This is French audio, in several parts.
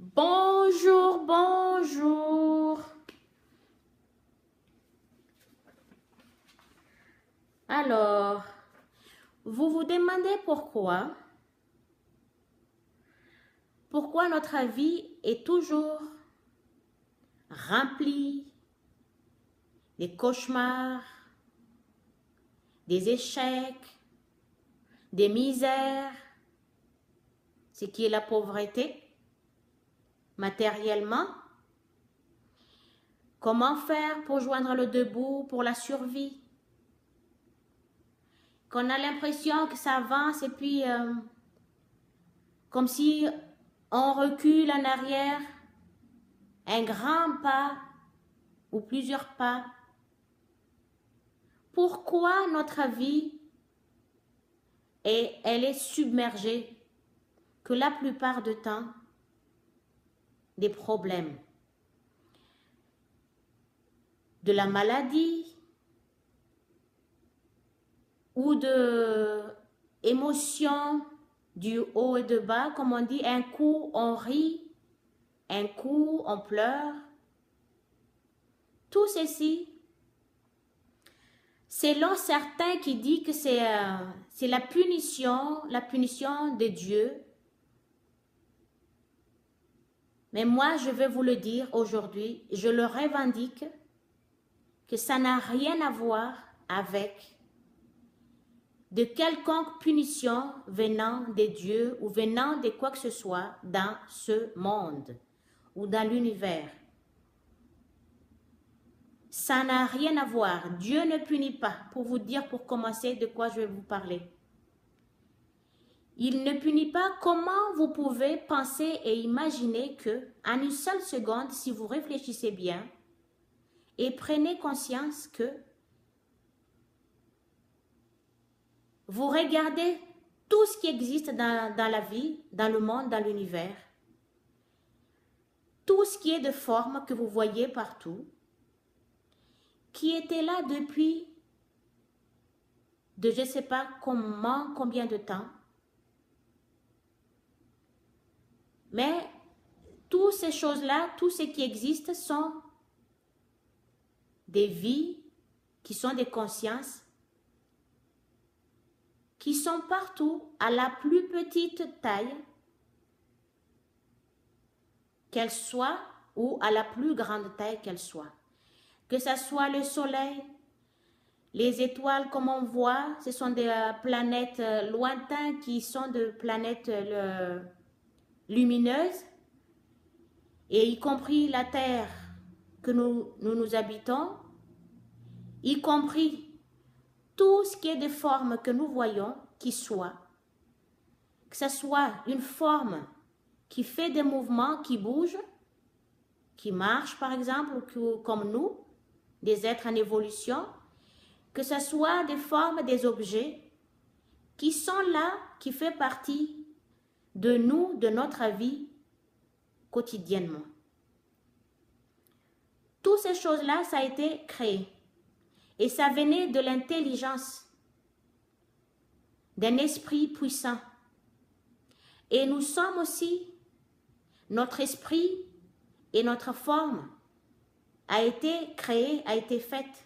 Bonjour, bonjour. Alors, vous vous demandez pourquoi? Pourquoi notre vie est toujours remplie des cauchemars, des échecs, des misères, ce qui est la pauvreté matériellement? Comment faire pour joindre le debout pour la survie? Qu'on a l'impression que ça avance et puis comme si on recule en arrière, un grand pas ou plusieurs pas. Pourquoi notre vie elle est submergée que la plupart du temps des problèmes, de la maladie ou de émotions du haut et de bas, comme on dit, un coup on rit, un coup on pleure. Tout ceci, selon certains qui disent que c'est la punition de Dieu. Mais moi, je vais vous le dire aujourd'hui, je le revendique, que ça n'a rien à voir avec de quelconque punition venant de Dieu ou venant de quoi que ce soit dans ce monde ou dans l'univers. Ça n'a rien à voir. Dieu ne punit pas. Pour vous dire, pour commencer, de quoi je vais vous parler. Il ne punit pas. Comment vous pouvez penser et imaginer que, en une seule seconde, si vous réfléchissez bien et prenez conscience que vous regardez tout ce qui existe dans la vie, dans le monde, dans l'univers, tout ce qui est de forme que vous voyez partout, qui était là depuis de je ne sais pas combien de temps. Mais toutes ces choses-là, tout ce qui existe sont des vies qui sont des consciences qui sont partout à la plus petite taille qu'elle soit ou à la plus grande taille qu'elle soit. Que ce soit le soleil, les étoiles comme on voit, ce sont des planètes lointaines qui sont des planètes lumineuses, et y compris la Terre que nous habitons, y compris tout ce qui est de forme que nous voyons, qui soit, que ce soit une forme qui fait des mouvements, qui bouge, qui marche par exemple, comme nous, des êtres en évolution, que ce soit des formes, des objets qui sont là, qui fait partie de nous, de notre vie quotidiennement. Toutes ces choses-là, ça a été créé. Et ça venait de l'intelligence, d'un esprit puissant. Et nous sommes aussi, notre esprit et notre forme a été créée, a été faite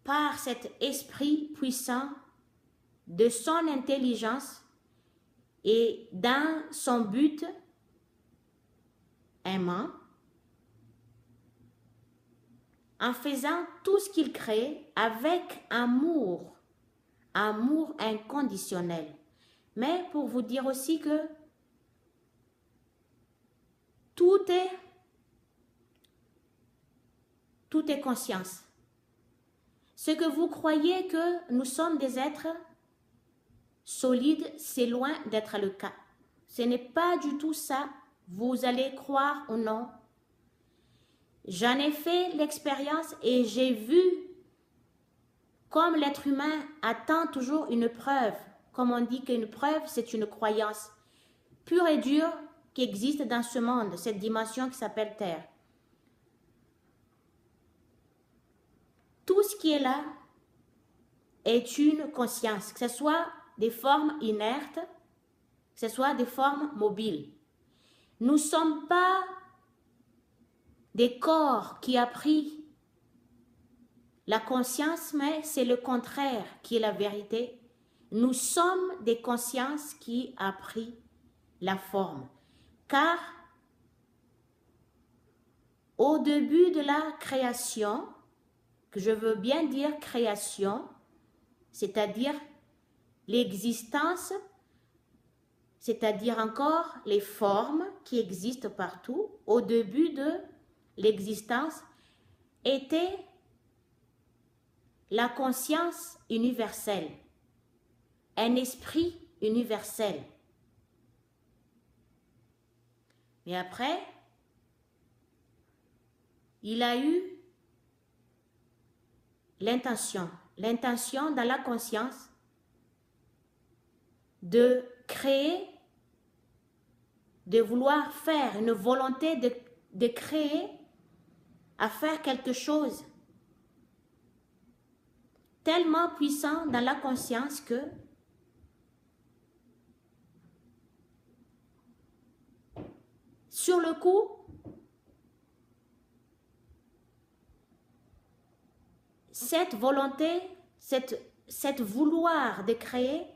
par cet esprit puissant de son intelligence et dans son but aimant, en faisant tout ce qu'il crée avec amour inconditionnel. Mais pour vous dire aussi que tout est conscience. Ce que vous croyez que nous sommes des êtres solides, c'est loin d'être le cas. Ce n'est pas du tout ça. Vous allez croire ou non. J'en ai fait l'expérience et j'ai vu comme l'être humain attend toujours une preuve. Comme on dit qu'une preuve, c'est une croyance pure et dure qui existe dans ce monde, cette dimension qui s'appelle Terre. Tout ce qui est là est une conscience, que ce soit des formes inertes que ce soit des formes mobiles. Nous ne sommes pas des corps qui a pris la conscience, mais c'est le contraire qui est la vérité. Nous sommes des consciences qui a pris la forme. Car au début de la création, que je veux bien dire création, c'est-à-dire l'existence, c'est-à-dire encore les formes qui existent partout, au début de l'existence, était la conscience universelle, un esprit universel. Mais après, il a eu l'intention dans la conscience de créer, de vouloir faire, une volonté de créer, à faire quelque chose tellement puissant dans la conscience que sur le coup, cette volonté, cette vouloir de créer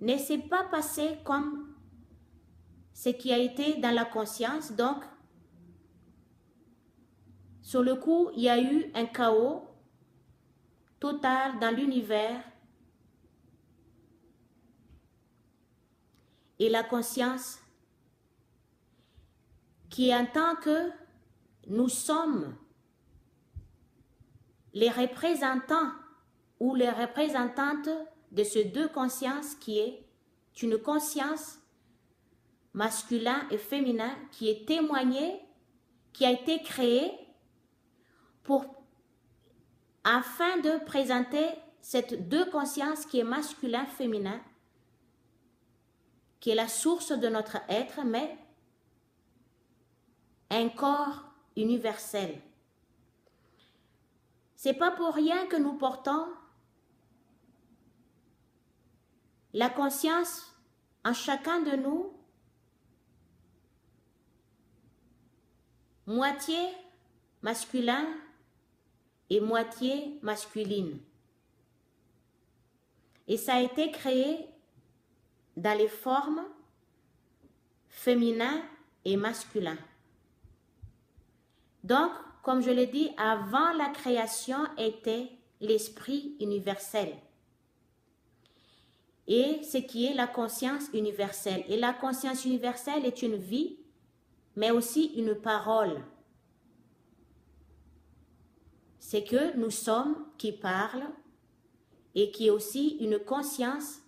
ne s'est pas passé comme ce qui a été dans la conscience. Donc, sur le coup, il y a eu un chaos total dans l'univers et la conscience qui entend que nous sommes les représentants ou les représentantes de ces deux consciences qui est une conscience masculin et féminin qui est témoignée, qui a été créée afin de présenter cette deux consciences qui est masculin-féminin, qui est la source de notre être, mais un corps universel. C'est pas pour rien que nous portons la conscience en chacun de nous, moitié masculin et moitié masculine. Et ça a été créé dans les formes féminin et masculin. Donc, comme je l'ai dit, avant la création était l'esprit universel. Et ce qui est la conscience universelle. Et la conscience universelle est une vie, mais aussi une parole. C'est que nous sommes qui parlent et qui est aussi une conscience,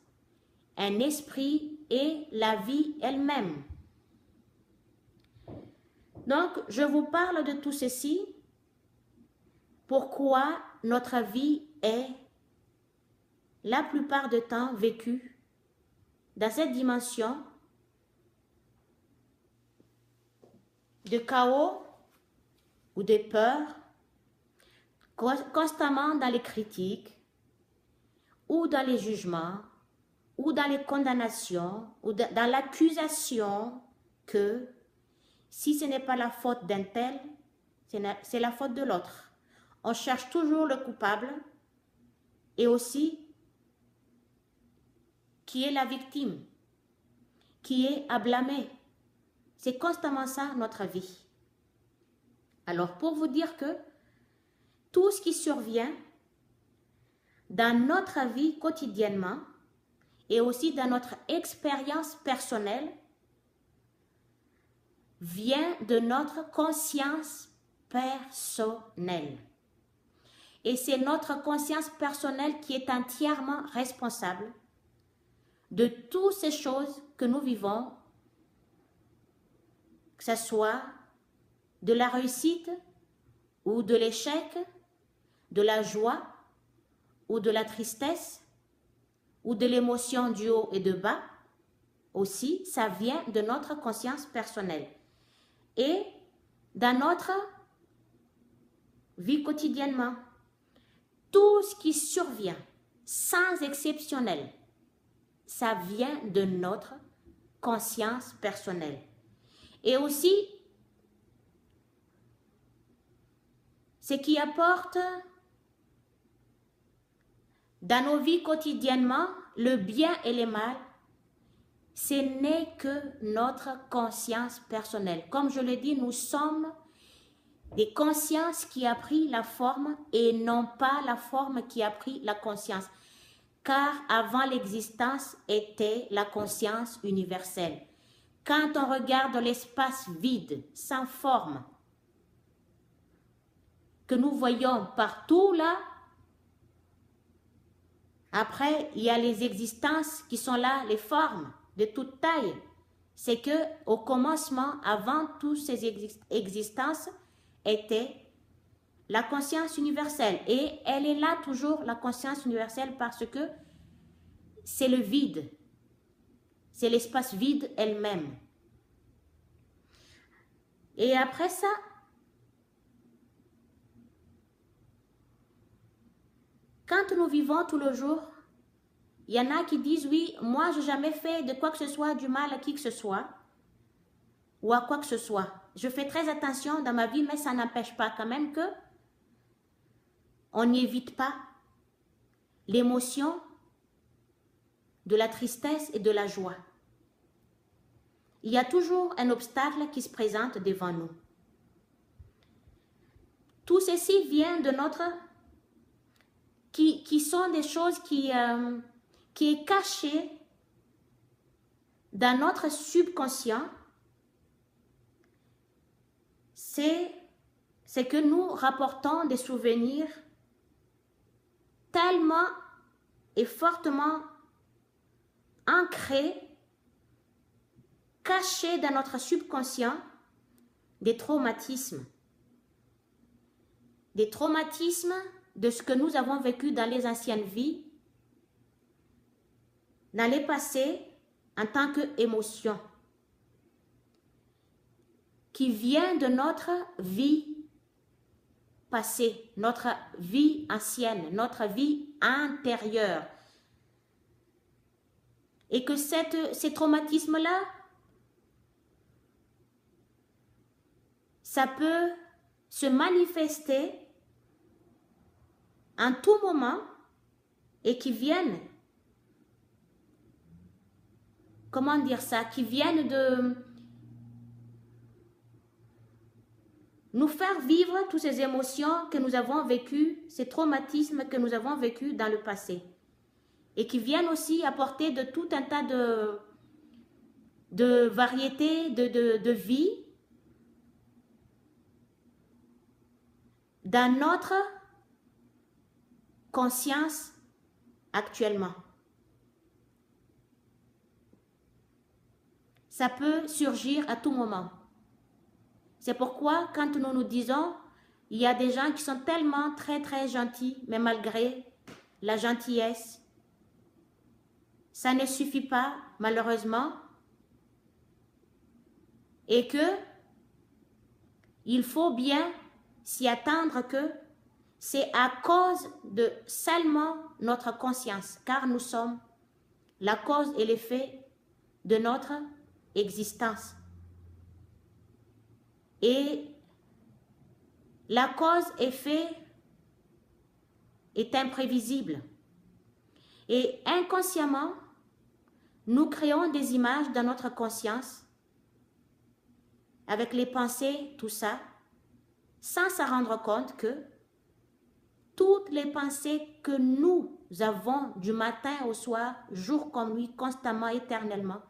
un esprit et la vie elle-même. Donc, je vous parle de tout ceci. Pourquoi notre vie est la plupart du temps vécue dans cette dimension de chaos ou de peur, constamment dans les critiques ou dans les jugements ou dans les condamnations ou dans l'accusation que si ce n'est pas la faute d'un tel, c'est la faute de l'autre. On cherche toujours le coupable et aussi qui est la victime, qui est à blâmer. C'est constamment ça notre vie. Alors pour vous dire que tout ce qui survient dans notre vie quotidiennement et aussi dans notre expérience personnelle vient de notre conscience personnelle. Et c'est notre conscience personnelle qui est entièrement responsable de toutes ces choses que nous vivons, que ce soit de la réussite ou de l'échec, de la joie ou de la tristesse ou de l'émotion du haut et de bas. Aussi, ça vient de notre conscience personnelle. Et dans notre vie quotidiennement, tout ce qui survient, sans exceptionnel, ça vient de notre conscience personnelle. Et aussi, ce qui apporte dans nos vies quotidiennement le bien et le mal, ce n'est que notre conscience personnelle. Comme je l'ai dit, nous sommes des consciences qui a pris la forme et non pas la forme qui a pris la conscience. Car avant l'existence était la conscience universelle. Quand on regarde l'espace vide, sans forme, que nous voyons partout là, après il y a les existences qui sont là, les formes de toute taille. C'est que au commencement, avant toutes ces existences, était la conscience universelle. Et elle est là toujours, la conscience universelle, parce que c'est le vide. C'est l'espace vide elle-même. Et après ça, quand nous vivons tout le jour, il y en a qui disent, oui, moi, je n'ai jamais fait de quoi que ce soit du mal à qui que ce soit, ou à quoi que ce soit. Je fais très attention dans ma vie, mais ça n'empêche pas quand même que on n'y évite pas l'émotion de la tristesse et de la joie. Il y a toujours un obstacle qui se présente devant nous. Tout ceci vient de notre... qui sont des choses qui est caché dans notre subconscient. C'est que nous rapportons des souvenirs tellement et fortement ancrés, cachés dans notre subconscient, des traumatismes. Des traumatismes de ce que nous avons vécu dans les anciennes vies, dans les passés, en tant qu'émotion, qui vient de notre vie passée, notre vie ancienne, notre vie intérieure. Et que ces traumatismes-là, ça peut se manifester en tout moment et qui viennent, comment dire ça, qui viennent de nous faire vivre toutes ces émotions que nous avons vécues, ces traumatismes que nous avons vécus dans le passé. Et qui viennent aussi apporter de tout un tas de variétés de vie dans notre conscience actuellement. Ça peut surgir à tout moment. C'est pourquoi quand nous nous disons, il y a des gens qui sont tellement très très gentils, mais malgré la gentillesse, ça ne suffit pas malheureusement, et que il faut bien s'y attendre que c'est à cause de seulement notre conscience, car nous sommes la cause et l'effet de notre existence. Et la cause-effet est imprévisible. Et inconsciemment, nous créons des images dans notre conscience, avec les pensées, tout ça, sans s'en rendre compte que toutes les pensées que nous avons du matin au soir, jour comme nuit, constamment, éternellement,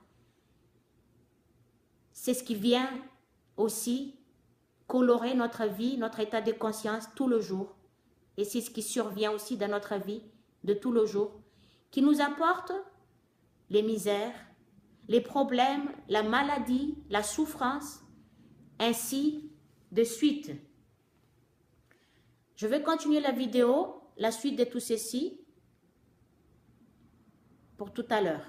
c'est ce qui vient aussi colorer notre vie, notre état de conscience tout le jour. Et c'est ce qui survient aussi dans notre vie de tout le jour, qui nous apporte les misères, les problèmes, la maladie, la souffrance, ainsi de suite. Je vais continuer la vidéo, la suite de tout ceci, pour tout à l'heure.